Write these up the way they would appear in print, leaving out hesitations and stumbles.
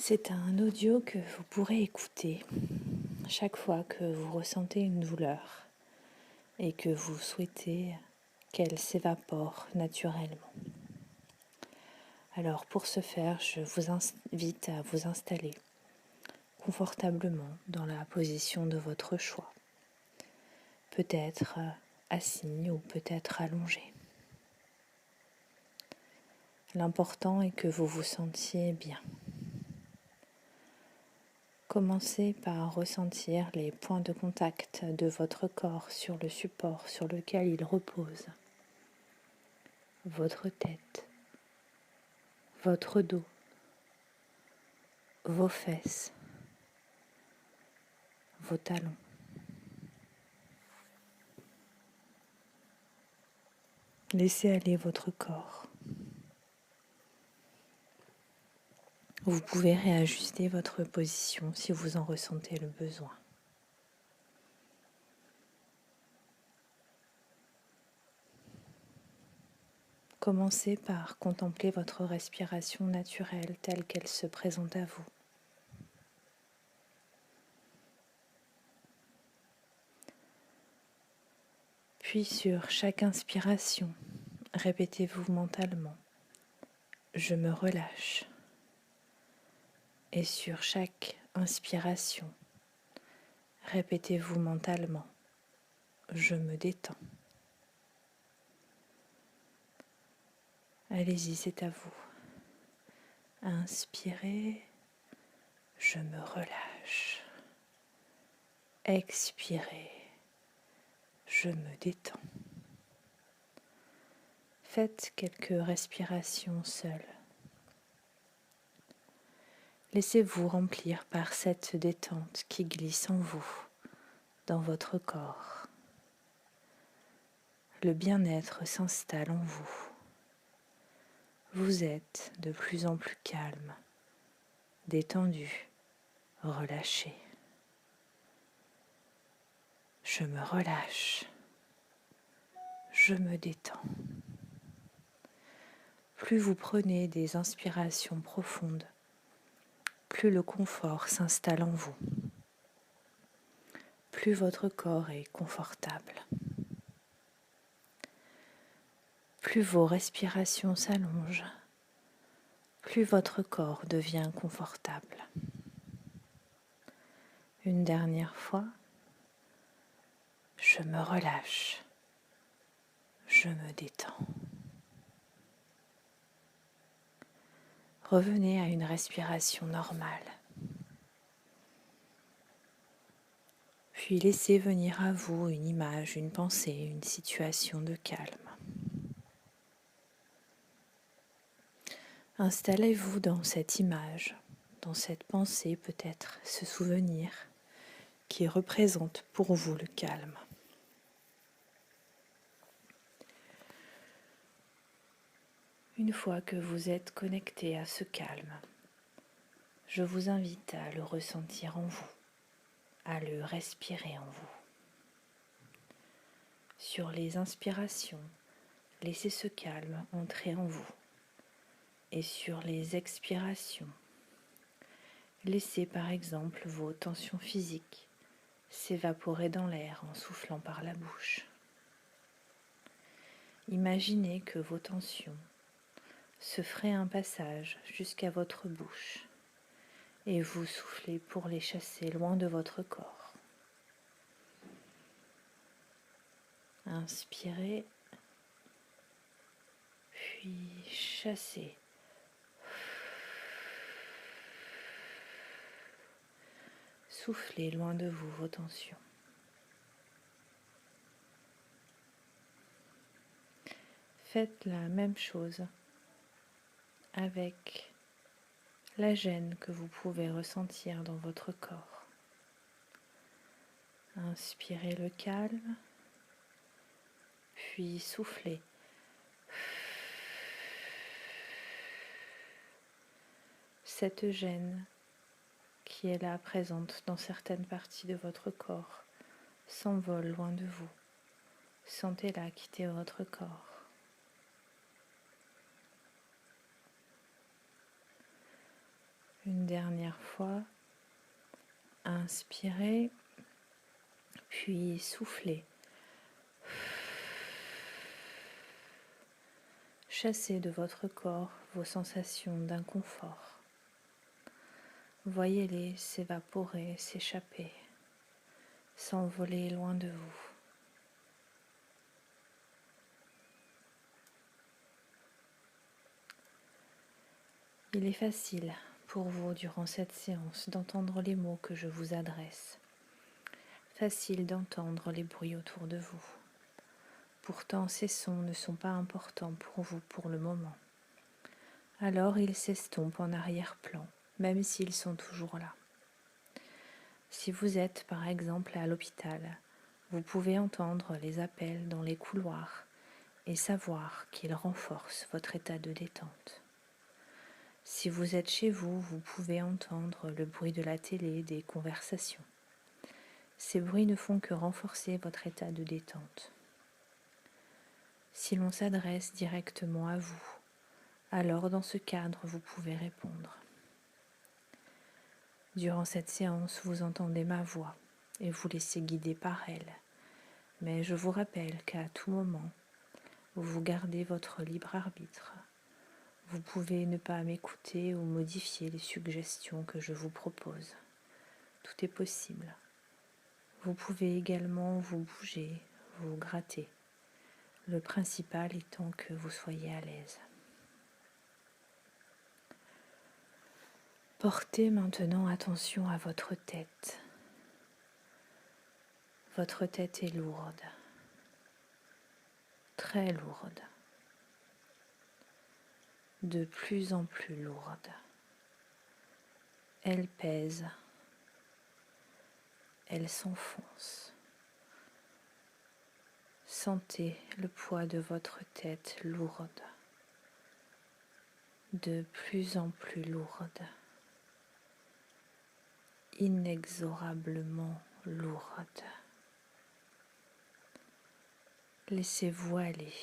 C'est un audio que vous pourrez écouter chaque fois que vous ressentez une douleur et que vous souhaitez qu'elle s'évapore naturellement. Alors pour ce faire, je vous invite à vous installer confortablement dans la position de votre choix. Peut-être assis ou peut-être allongé. L'important est que vous vous sentiez bien. Commencez par ressentir les points de contact de votre corps sur le support sur lequel il repose. Votre tête, votre dos, vos fesses, vos talons. Laissez aller votre corps. Vous pouvez réajuster votre position si vous en ressentez le besoin. Commencez par contempler votre respiration naturelle telle qu'elle se présente à vous. Puis sur chaque inspiration, répétez-vous mentalement « Je me relâche ». Et sur chaque inspiration, répétez-vous mentalement « Je me détends ». Allez-y, c'est à vous. Inspirez, je me relâche. Expirez, je me détends. Faites quelques respirations seules. Laissez-vous remplir par cette détente qui glisse en vous, dans votre corps. Le bien-être s'installe en vous. Vous êtes de plus en plus calme, détendu, relâché. Je me relâche, je me détends. Plus vous prenez des inspirations profondes, plus le confort s'installe en vous. Plus votre corps est confortable. Plus vos respirations s'allongent, plus votre corps devient confortable. Une dernière fois, je me relâche, je me détends. Revenez à une respiration normale. Puis laissez venir à vous une image, une pensée, une situation de calme. Installez-vous dans cette image, dans cette pensée peut-être, ce souvenir qui représente pour vous le calme. Une fois que vous êtes connecté à ce calme, je vous invite à le ressentir en vous, à le respirer en vous. Sur les inspirations, laissez ce calme entrer en vous. Et sur les expirations, laissez par exemple vos tensions physiques s'évaporer dans l'air en soufflant par la bouche. Imaginez que vos tensions se feraient un passage jusqu'à votre bouche et vous soufflez pour les chasser loin de votre corps. Inspirez, puis chassez. Soufflez loin de vous vos tensions. Faites la même chose avec la gêne que vous pouvez ressentir dans votre corps. Inspirez le calme, puis soufflez. Cette gêne qui est là présente dans certaines parties de votre corps s'envole loin de vous. Sentez-la quitter votre corps. Une dernière fois. Inspirez, puis soufflez. Chassez de votre corps vos sensations d'inconfort. Voyez-les s'évaporer, s'échapper, s'envoler loin de vous. Il est facile pour vous durant cette séance d'entendre les mots que je vous adresse. Facile d'entendre les bruits autour de vous. Pourtant, ces sons ne sont pas importants pour vous pour le moment. Alors ils s'estompent en arrière-plan, même s'ils sont toujours là. Si vous êtes par exemple à l'hôpital, vous pouvez entendre les appels dans les couloirs et savoir qu'ils renforcent votre état de détente. Si vous êtes chez vous, vous pouvez entendre le bruit de la télé, des conversations. Ces bruits ne font que renforcer votre état de détente. Si l'on s'adresse directement à vous, alors dans ce cadre, vous pouvez répondre. Durant cette séance, vous entendez ma voix et vous laissez guider par elle. Mais je vous rappelle qu'à tout moment, vous gardez votre libre arbitre. Vous pouvez ne pas m'écouter ou modifier les suggestions que je vous propose. Tout est possible. Vous pouvez également vous bouger, vous gratter. Le principal étant que vous soyez à l'aise. Portez maintenant attention à votre tête. Votre tête est lourde, très lourde, de plus en plus lourde. Elle pèse, elle s'enfonce. Sentez le poids de votre tête lourde, de plus en plus lourde, inexorablement lourde. Laissez-vous aller.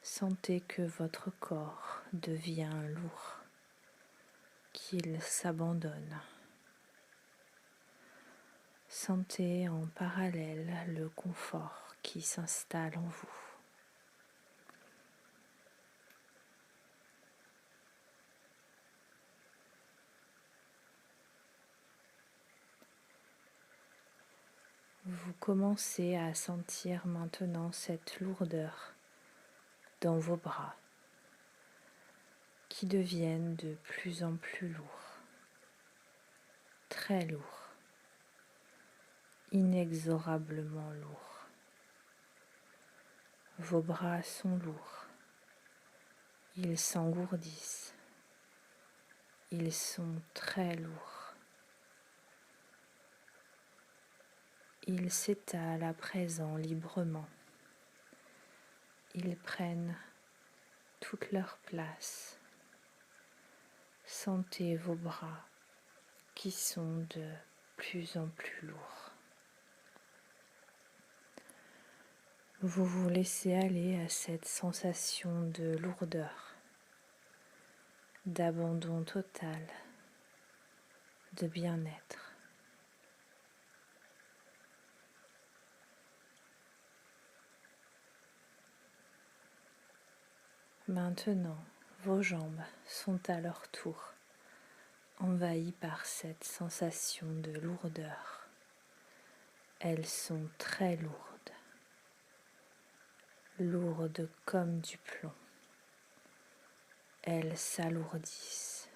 Sentez que votre corps devient lourd, qu'il s'abandonne. Sentez en parallèle le confort qui s'installe en vous. Vous commencez à sentir maintenant cette lourdeur dans vos bras qui deviennent de plus en plus lourds, très lourds, inexorablement lourds. Vos bras sont lourds, ils s'engourdissent, ils sont très lourds. Ils s'étalent à présent librement. Ils prennent toute leur place. Sentez vos bras qui sont de plus en plus lourds. Vous vous laissez aller à cette sensation de lourdeur, d'abandon total, de bien-être. Maintenant, vos jambes sont à leur tour envahies par cette sensation de lourdeur. Elles sont très lourdes, lourdes comme du plomb. Elles s'alourdissent,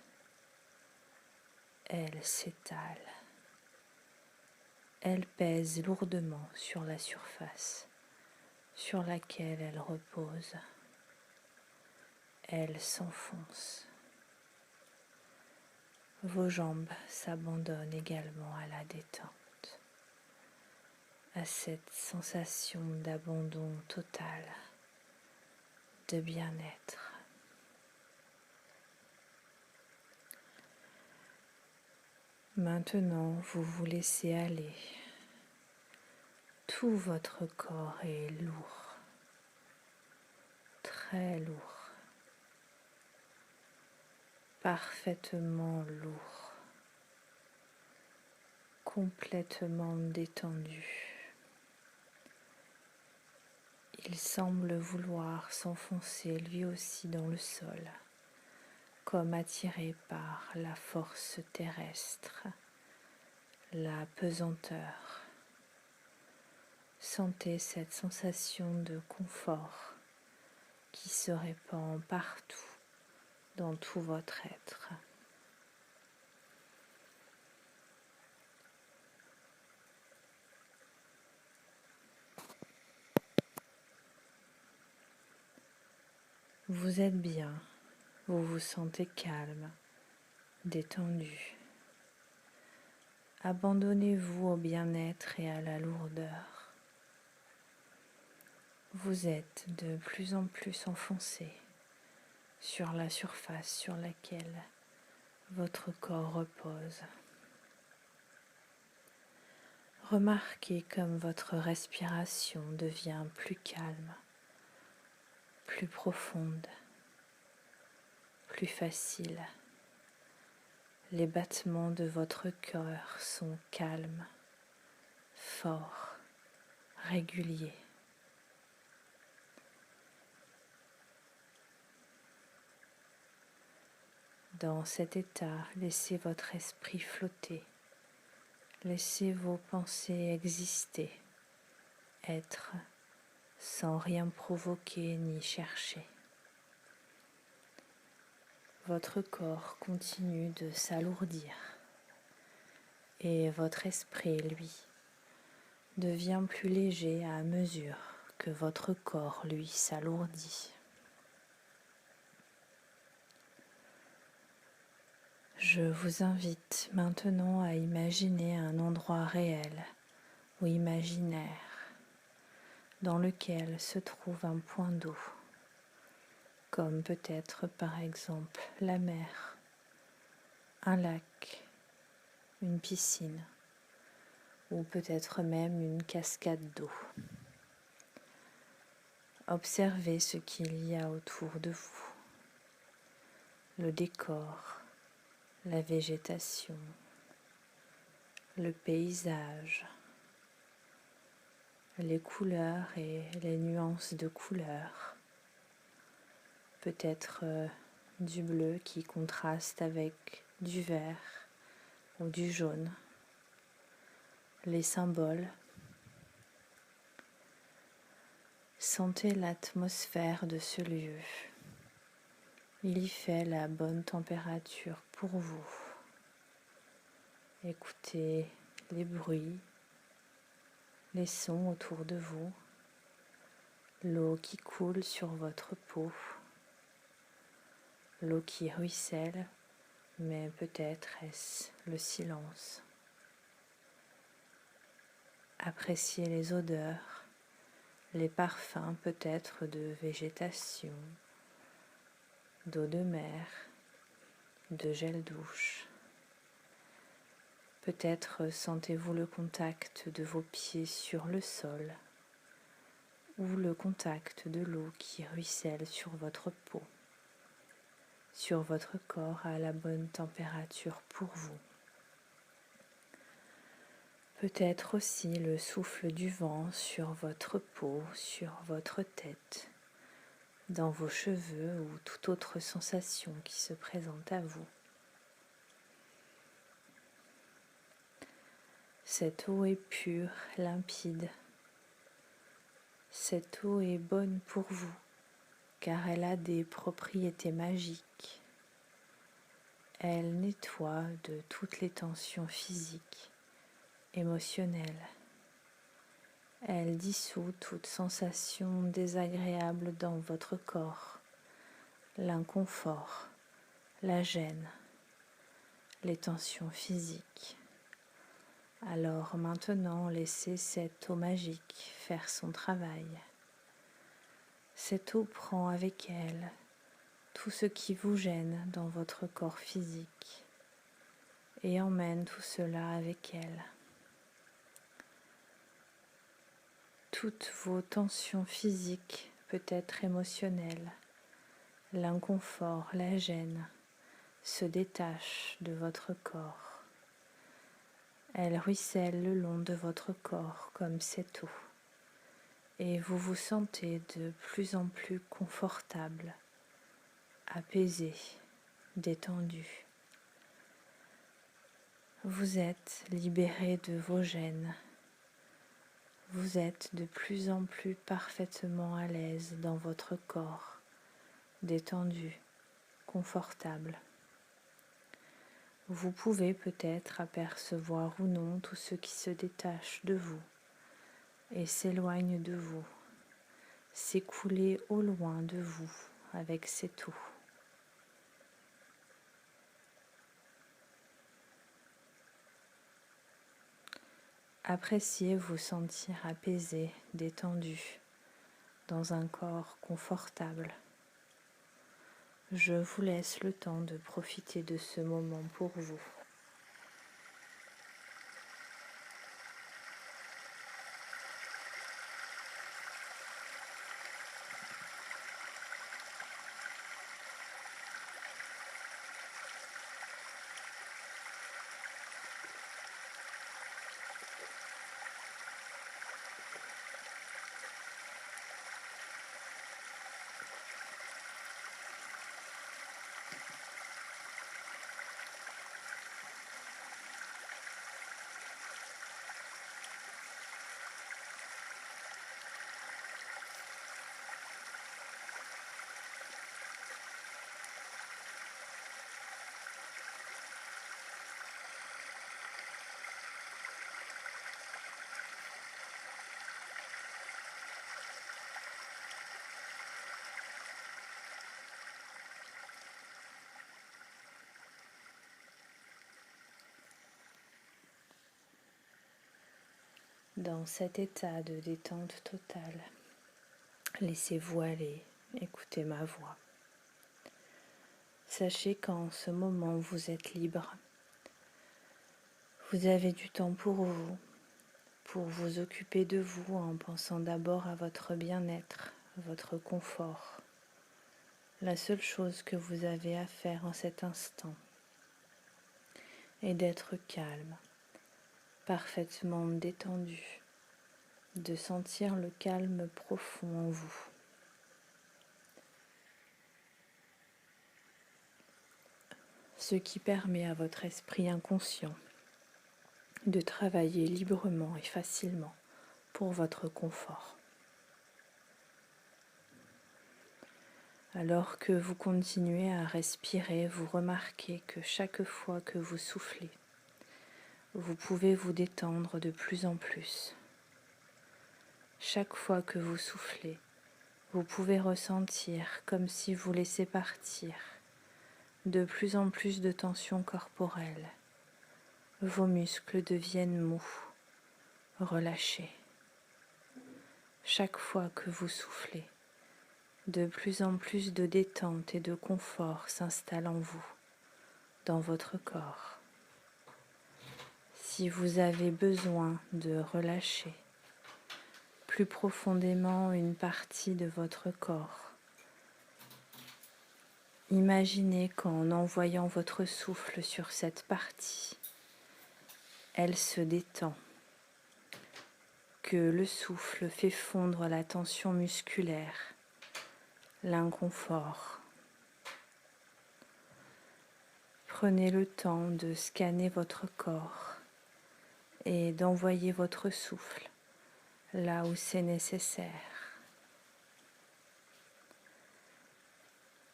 elles s'étalent, elles pèsent lourdement sur la surface sur laquelle elles reposent. Elles s'enfoncent. Vos jambes s'abandonnent également à la détente, à cette sensation d'abandon total, de bien-être. Maintenant, vous vous laissez aller. Tout votre corps est lourd, très lourd. parfaitement lourd, complètement détendu. Il semble vouloir s'enfoncer lui aussi dans le sol, comme attiré par la force terrestre, la pesanteur. Sentez cette sensation de confort qui se répand partout dans tout votre être. Vous êtes bien, vous vous sentez calme, détendu. Abandonnez-vous au bien-être et à la lourdeur. Vous êtes de plus en plus enfoncé sur la surface sur laquelle votre corps repose. Remarquez comme votre respiration devient plus calme, plus profonde, plus facile. Les battements de votre cœur sont calmes, forts, réguliers. Dans cet état, laissez votre esprit flotter, laissez vos pensées exister, être sans rien provoquer ni chercher. Votre corps continue de s'alourdir et votre esprit, lui, devient plus léger à mesure que votre corps, lui, s'alourdit. Je vous invite maintenant à imaginer un endroit réel ou imaginaire dans lequel se trouve un point d'eau, comme peut-être par exemple la mer, un lac, une piscine ou peut-être même une cascade d'eau. Observez ce qu'il y a autour de vous, le décor, la végétation, le paysage, les couleurs et les nuances de couleurs, peut-être du bleu qui contraste avec du vert ou du jaune, les symboles. Sentez l'atmosphère de ce lieu. Il y fait la bonne température pour vous. Écoutez les bruits, les sons autour de vous, l'eau qui coule sur votre peau, l'eau qui ruisselle, mais peut-être est-ce le silence. Appréciez les odeurs, les parfums peut-être de végétation, d'eau de mer, de gel douche. Peut-être sentez-vous le contact de vos pieds sur le sol ou le contact de l'eau qui ruisselle sur votre peau, sur votre corps à la bonne température pour vous. Peut-être aussi le souffle du vent sur votre peau, sur votre tête, dans vos cheveux ou toute autre sensation qui se présente à vous. Cette eau est pure, limpide. Cette eau est bonne pour vous, car elle a des propriétés magiques. Elle nettoie de toutes les tensions physiques, émotionnelles. Elle dissout toute sensation désagréable dans votre corps, l'inconfort, la gêne, les tensions physiques. Alors maintenant, laissez cette eau magique faire son travail. Cette eau prend avec elle tout ce qui vous gêne dans votre corps physique et emmène tout cela avec elle. Toutes vos tensions physiques, peut-être émotionnelles, l'inconfort, la gêne, se détache de votre corps. Elle ruisselle le long de votre corps comme cette eau. Et vous vous sentez de plus en plus confortable, apaisé, détendu. Vous êtes libéré de vos gênes. Vous êtes de plus en plus parfaitement à l'aise dans votre corps, détendu, confortable. Vous pouvez peut-être apercevoir ou non tout ce qui se détache de vous et s'éloigne de vous, s'écouler au loin de vous avec cette eau. Appréciez vous sentir apaisé, détendu, dans un corps confortable. Je vous laisse le temps de profiter de ce moment pour vous. Dans cet état de détente totale, laissez-vous aller, écoutez ma voix. Sachez qu'en ce moment vous êtes libre. Vous avez du temps pour vous occuper de vous en pensant d'abord à votre bien-être, votre confort. La seule chose que vous avez à faire en cet instant est d'être calme, parfaitement détendu, de sentir le calme profond en vous. Ce qui permet à votre esprit inconscient de travailler librement et facilement pour votre confort. Alors que vous continuez à respirer, vous remarquez que chaque fois que vous soufflez, vous pouvez vous détendre de plus en plus. Chaque fois que vous soufflez, vous pouvez ressentir comme si vous laissez partir de plus en plus de tension corporelle. Vos muscles deviennent mous, relâchés. Chaque fois que vous soufflez, de plus en plus de détente et de confort s'installe en vous, dans votre corps. Si vous avez besoin de relâcher plus profondément une partie de votre corps, imaginez qu'en envoyant votre souffle sur cette partie, elle se détend, que le souffle fait fondre la tension musculaire, l'inconfort. Prenez le temps de scanner votre corps et d'envoyer votre souffle là où c'est nécessaire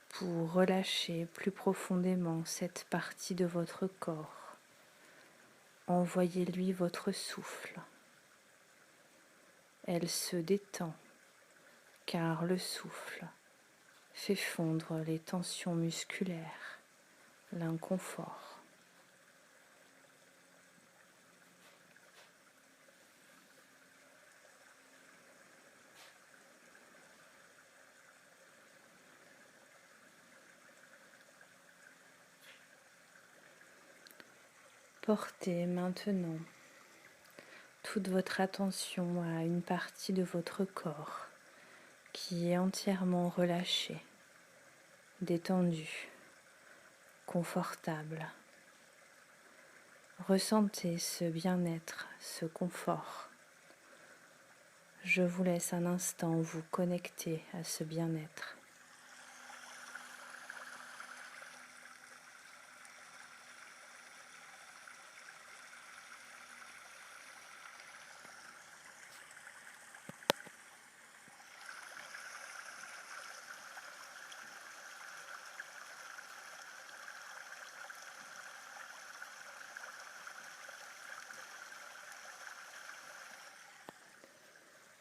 pour relâcher plus profondément cette partie de votre corps. Envoyez-lui votre souffle. Elle se détend car le souffle fait fondre les tensions musculaires, l'inconfort. Portez maintenant toute votre attention à une partie de votre corps qui est entièrement relâchée, détendue. confortable. Ressentez ce bien-être, ce confort. Je vous laisse un instant vous connecter à ce bien-être.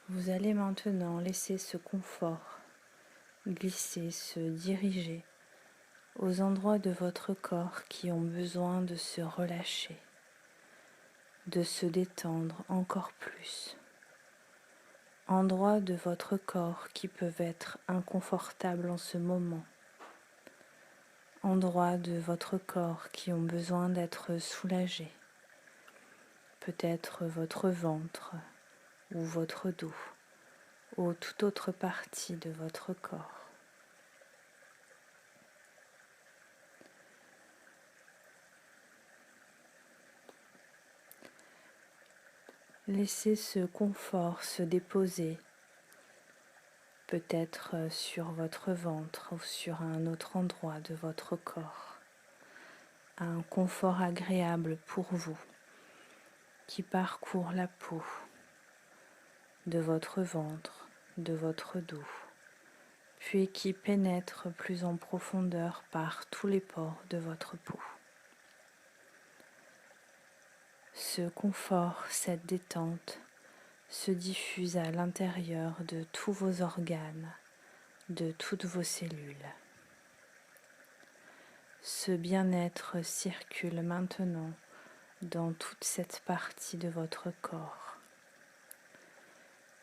Vous allez maintenant laisser ce confort glisser, se diriger aux endroits de votre corps qui ont besoin de se relâcher, de se détendre encore plus. Endroits de votre corps qui peuvent être inconfortables en ce moment. Endroits de votre corps qui ont besoin d'être soulagés. Peut-être votre ventre ou votre dos ou toute autre partie de votre corps. Laissez ce confort se déposer, peut-être sur votre ventre ou sur un autre endroit de votre corps. Un confort agréable pour vous qui parcourt la peau de votre ventre, de votre dos, puis qui pénètre plus en profondeur par tous les pores de votre peau. Ce confort, cette détente se diffuse à l'intérieur de tous vos organes, de toutes vos cellules. Ce bien-être circule maintenant dans toute cette partie de votre corps.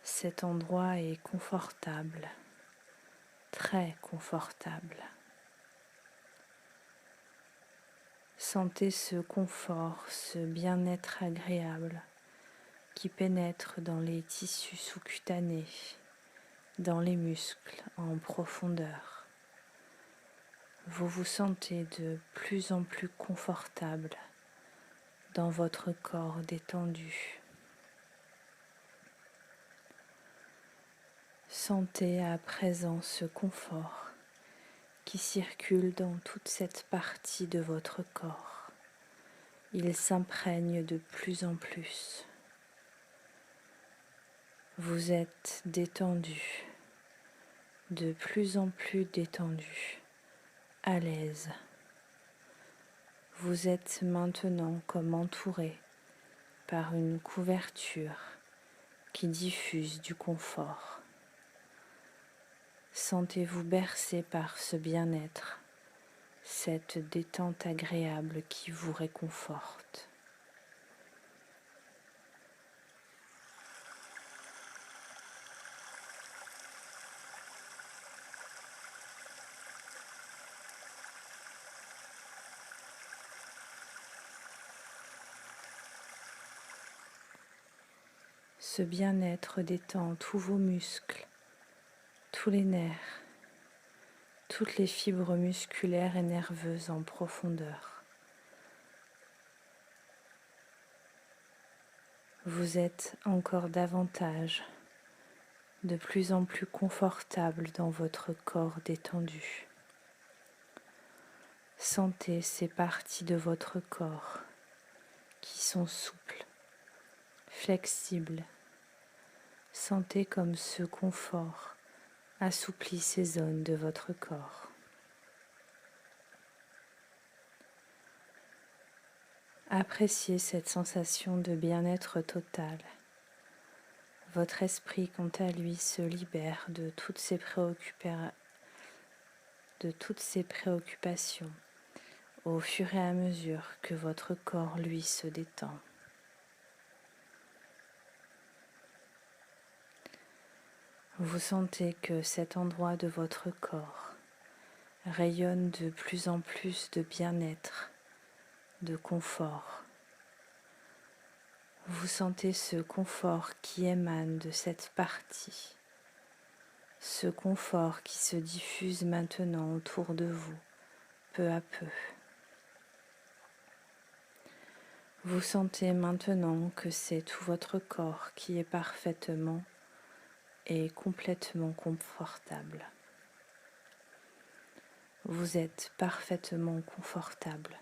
Cet endroit est confortable, très confortable. Sentez ce confort, ce bien-être agréable qui pénètre dans les tissus sous-cutanés, dans les muscles en profondeur. Vous vous sentez de plus en plus confortable dans votre corps détendu. Sentez à présent ce confort qui circule dans toute cette partie de votre corps. Il s'imprègne de plus en plus. Vous êtes détendu, de plus en plus détendu, à l'aise. Vous êtes maintenant comme entouré par une couverture qui diffuse du confort. Sentez-vous bercé par ce bien-être, cette détente agréable qui vous réconforte. Ce bien-être détend tous vos muscles, tous les nerfs, toutes les fibres musculaires et nerveuses en profondeur. Vous êtes encore davantage, de plus en plus confortable dans votre corps détendu. Sentez ces parties de votre corps qui sont souples, flexibles. Sentez comme ce confort assouplit ces zones de votre corps. Appréciez cette sensation de bien-être total. Votre esprit, quant à lui, se libère de toutes ses préoccupations au fur et à mesure que votre corps, lui, se détend. Vous sentez que cet endroit de votre corps rayonne de plus en plus de bien-être, de confort. Vous sentez ce confort qui émane de cette partie, ce confort qui se diffuse maintenant autour de vous, peu à peu. Vous sentez maintenant que c'est tout votre corps qui est parfaitement et complètement confortable. Vous êtes parfaitement confortable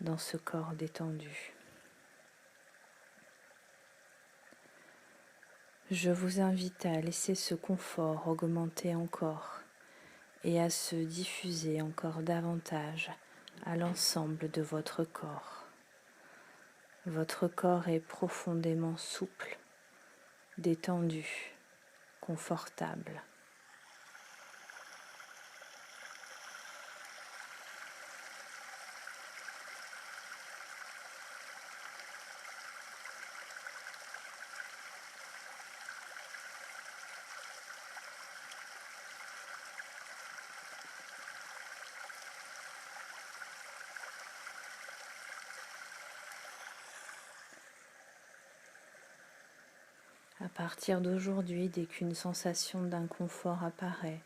dans ce corps détendu. Je vous invite à laisser ce confort augmenter encore et à se diffuser encore davantage à l'ensemble de votre corps. Votre corps est profondément souple, détendu, confortable. À partir d'aujourd'hui, dès qu'une sensation d'inconfort apparaît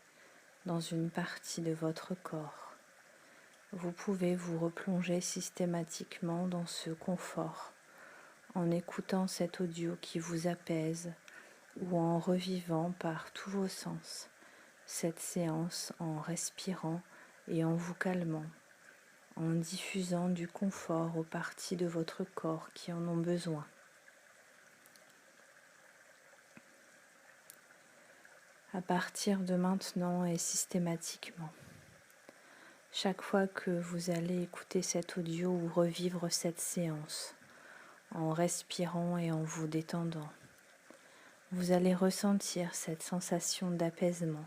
dans une partie de votre corps, vous pouvez vous replonger systématiquement dans ce confort en écoutant cet audio qui vous apaise ou en revivant par tous vos sens cette séance en respirant et en vous calmant, en diffusant du confort aux parties de votre corps qui en ont besoin. À partir de maintenant et systématiquement, chaque fois que vous allez écouter cet audio ou revivre cette séance, en respirant et en vous détendant, vous allez ressentir cette sensation d'apaisement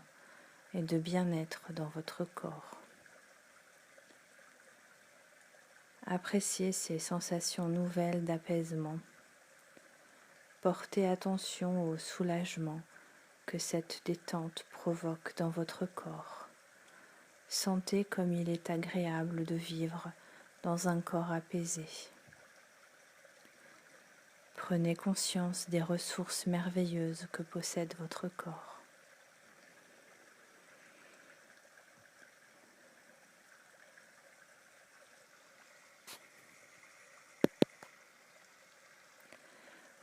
et de bien-être dans votre corps. Appréciez ces sensations nouvelles d'apaisement. Portez attention au soulagement que cette détente provoque dans votre corps. Sentez comme il est agréable de vivre dans un corps apaisé. Prenez conscience des ressources merveilleuses que possède votre corps.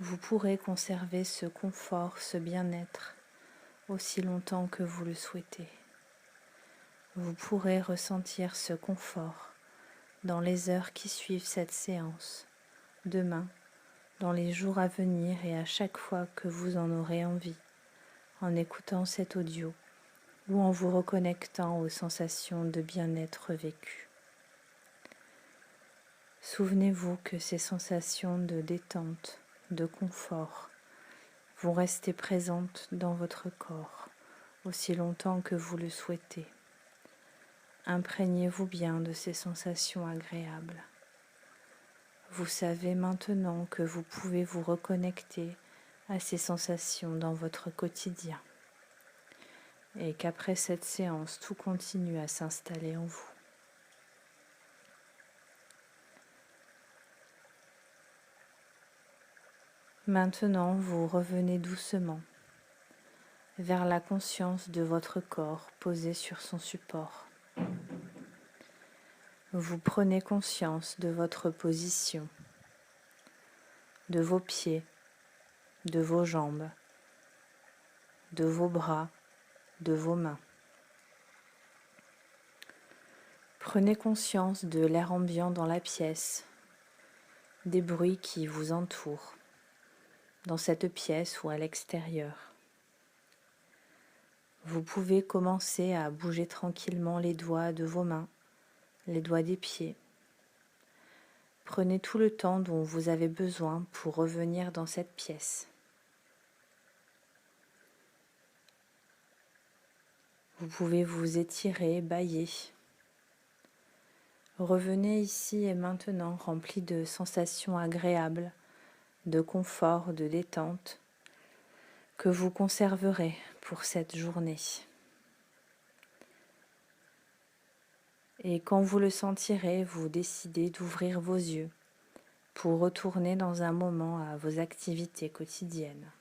Vous pourrez conserver ce confort, ce bien-être, aussi longtemps que vous le souhaitez. Vous pourrez ressentir ce confort dans les heures qui suivent cette séance, demain, dans les jours à venir et à chaque fois que vous en aurez envie, en écoutant cet audio ou en vous reconnectant aux sensations de bien-être vécues. Souvenez-vous que ces sensations de détente, de confort, vont rester présentes dans votre corps aussi longtemps que vous le souhaitez. Imprégnez-vous bien de ces sensations agréables. Vous savez maintenant que vous pouvez vous reconnecter à ces sensations dans votre quotidien et qu'après cette séance, tout continue à s'installer en vous. Maintenant, vous revenez doucement vers la conscience de votre corps posé sur son support. Vous prenez conscience de votre position, de vos pieds, de vos jambes, de vos bras, de vos mains. Prenez conscience de l'air ambiant dans la pièce, des bruits qui vous entourent, dans cette pièce ou à l'extérieur. Vous pouvez commencer à bouger tranquillement les doigts de vos mains, les doigts des pieds. Prenez tout le temps dont vous avez besoin pour revenir dans cette pièce. Vous pouvez vous étirer, bâiller. Revenez ici et maintenant rempli de sensations agréables, de confort, de détente, que vous conserverez pour cette journée. Et quand vous le sentirez, vous décidez d'ouvrir vos yeux pour retourner dans un moment à vos activités quotidiennes.